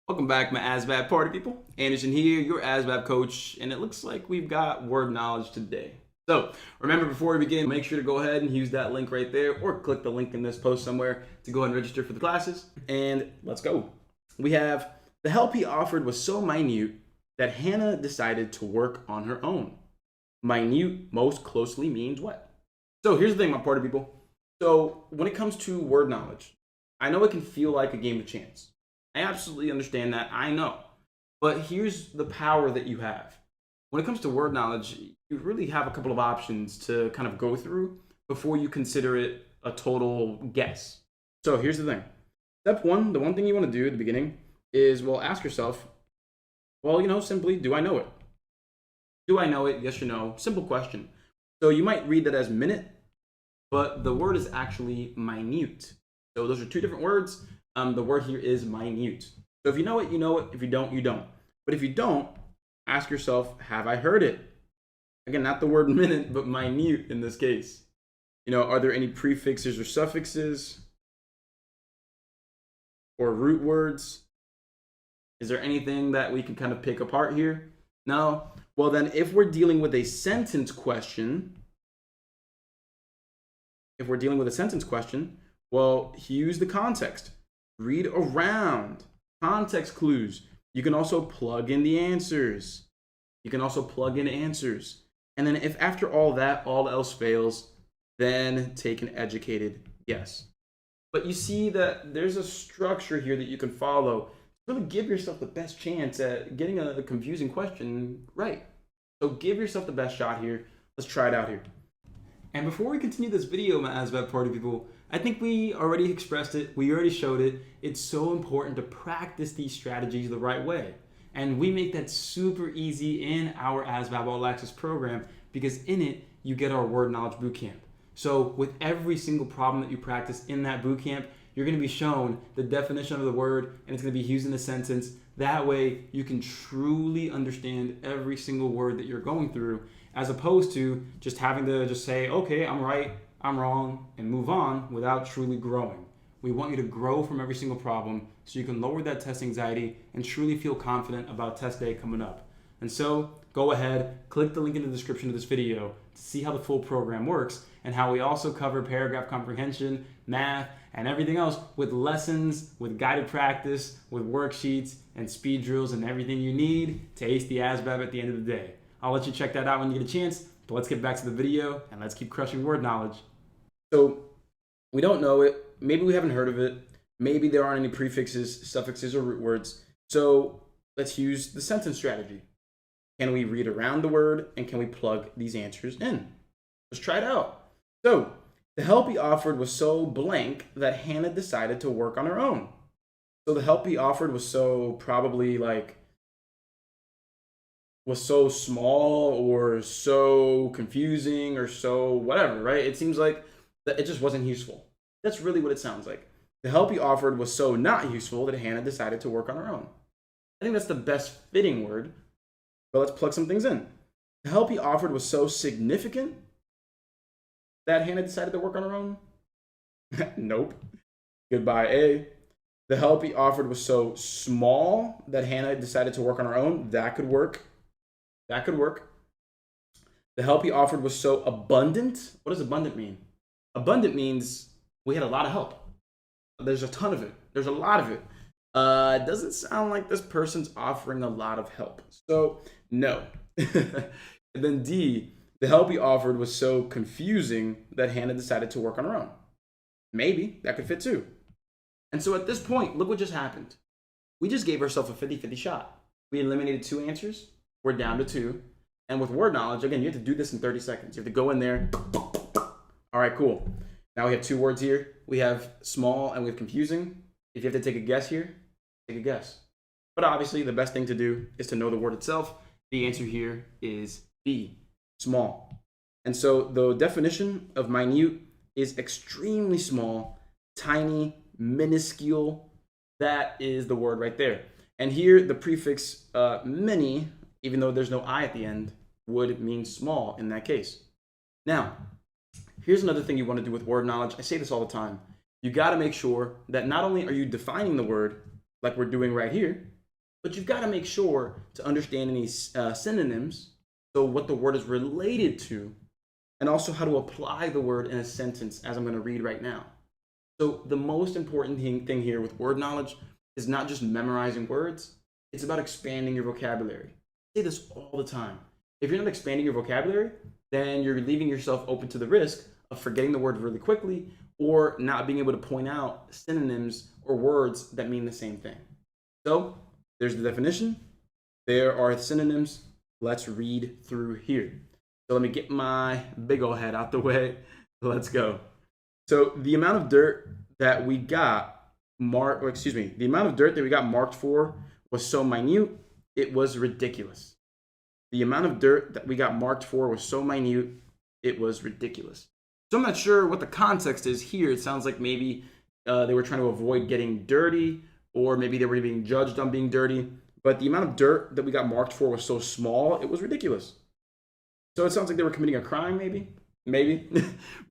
Welcome back, my ASVAB party people. Anderson here, your ASVAB coach, and it looks like we've got word knowledge today. So remember, before we begin, make sure to go ahead and use that link right there, or click the link in this post somewhere to go ahead and register for the classes. And let's go. We have the help he offered was so minute that Hannah decided to work on her own. Minute most closely means what? So here's the thing, my party people. So when it comes to word knowledge, I know it can feel like a game of chance. I absolutely understand that, I know. But here's the power that you have. When it comes to word knowledge, you really have a couple of options to kind of go through before you consider it a total guess. So here's the thing. Step one, the one thing you want to do at the beginning is, well, ask yourself, well, simply, do I know it? Do I know it? Yes or no? Simple question. So you might read that as minute, but the word is actually minute. So those are two different words. The word here is minute. So if you know it, you know it. If you don't, you don't. But if you don't, ask yourself, have I heard it? Again, not the word minute, but minute in this case. Are there any prefixes or suffixes or root words? Is there anything that we can kind of pick apart here? No? Well, then if we're dealing with a sentence question, well, use the context. Read around. Context clues. You can also plug in the answers. And then if after all that, all else fails, then take an educated guess. But you see that there's a structure here that you can follow. Really give yourself the best chance at getting a confusing question right. So give yourself the best shot here. Let's try it out here. And before we continue this video, my ASVAB party people, I think we already expressed it, we already showed it. It's so important to practice these strategies the right way. And we make that super easy in our ASVAB All Access program because in it, you get our word knowledge bootcamp. So with every single problem that you practice in that bootcamp, you're going to be shown the definition of the word and it's going to be used in a sentence. That way you can truly understand every single word that you're going through, as opposed to just having to just say, okay, I'm right, I'm wrong, and move on without truly growing. We want you to grow from every single problem so you can lower that test anxiety and truly feel confident about test day coming up. And so go ahead, click the link in the description of this video to see how the full program works and how we also cover paragraph comprehension, math, and everything else with lessons, with guided practice, with worksheets and speed drills and everything you need to ace the ASVAB at the end of the day. I'll let you check that out when you get a chance, but let's get back to the video and let's keep crushing word knowledge. So we don't know it. Maybe we haven't heard of it. Maybe there aren't any prefixes, suffixes, or root words. So let's use the sentence strategy. Can we read around the word and can we plug these answers in? Let's try it out. So the help he offered was so blank that Hannah decided to work on her own. So the help he offered was so probably was so small or so confusing or so whatever, right? It seems like that it just wasn't useful. That's really what it sounds like. The help he offered was so not useful that Hannah decided to work on her own. I think that's the best fitting word, but let's plug some things in. The help he offered was so significant that Hannah decided to work on her own. Nope. Goodbye, A. The help he offered was so small that Hannah decided to work on her own. That could work. The help he offered was so abundant. What does abundant mean? Abundant means we had a lot of help. There's a ton of it. There's a lot of it. It doesn't sound like this person's offering a lot of help. So no. And then D, the help he offered was so confusing that Hannah decided to work on her own. Maybe that could fit too. And so at this point, look what just happened. We just gave ourselves a 50-50 shot. We eliminated 2 answers. We're down to 2. And with word knowledge, again, you have to do this in 30 seconds. You have to go in there. All right, cool. Now we have 2 words here. We have small and we have confusing. If you have to take a guess here, take a guess. But obviously, the best thing to do is to know the word itself. The answer here is B, small. And so the definition of minute is extremely small, tiny, minuscule. That is the word right there. And here, the prefix mini, even though there's no I at the end, would mean small in that case. Now, here's another thing you want to do with word knowledge. I say this all the time. You got to make sure that not only are you defining the word like we're doing right here, But you've got to make sure to understand any synonyms, so what the word is related to, and also how to apply the word in a sentence, as I'm going to read right now. So the most important thing here with word knowledge is not just memorizing words, it's about expanding your vocabulary. I say this all the time. If you're not expanding your vocabulary, then you're leaving yourself open to the risk of forgetting the word really quickly or not being able to point out synonyms or words that mean the same thing. So there's the definition. There are synonyms. Let's read through here. So let me get my big old head out the way. Let's go. So the amount of dirt that we got marked for was so minute, it was ridiculous. The amount of dirt that we got marked for was so minute, it was ridiculous. So I'm not sure what the context is here. It sounds like maybe they were trying to avoid getting dirty, or maybe they were being judged on being dirty. But the amount of dirt that we got marked for was so small, it was ridiculous. So it sounds like they were committing a crime, maybe.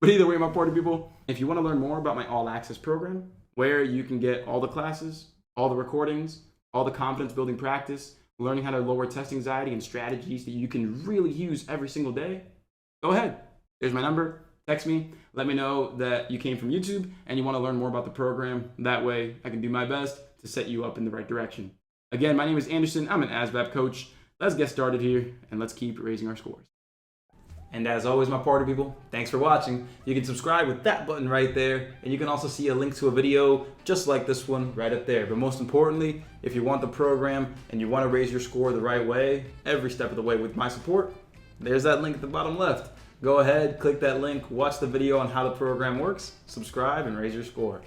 But either way, my party people, if you want to learn more about my All Access program, where you can get all the classes, all the recordings, all the confidence building practice, learning how to lower test anxiety and strategies that you can really use every single day, go ahead. There's my number. Text me. Let me know that you came from YouTube and you want to learn more about the program. That way I can do my best to set you up in the right direction. Again, my name is Anderson. I'm an ASVAB coach. Let's get started here and let's keep raising our scores. And as always, my party people, thanks for watching. You can subscribe with that button right there, and you can also see a link to a video just like this one right up there. But most importantly, if you want the program and you want to raise your score the right way, every step of the way with my support, there's that link at the bottom left. Go ahead, click that link, watch the video on how the program works, subscribe, and raise your score.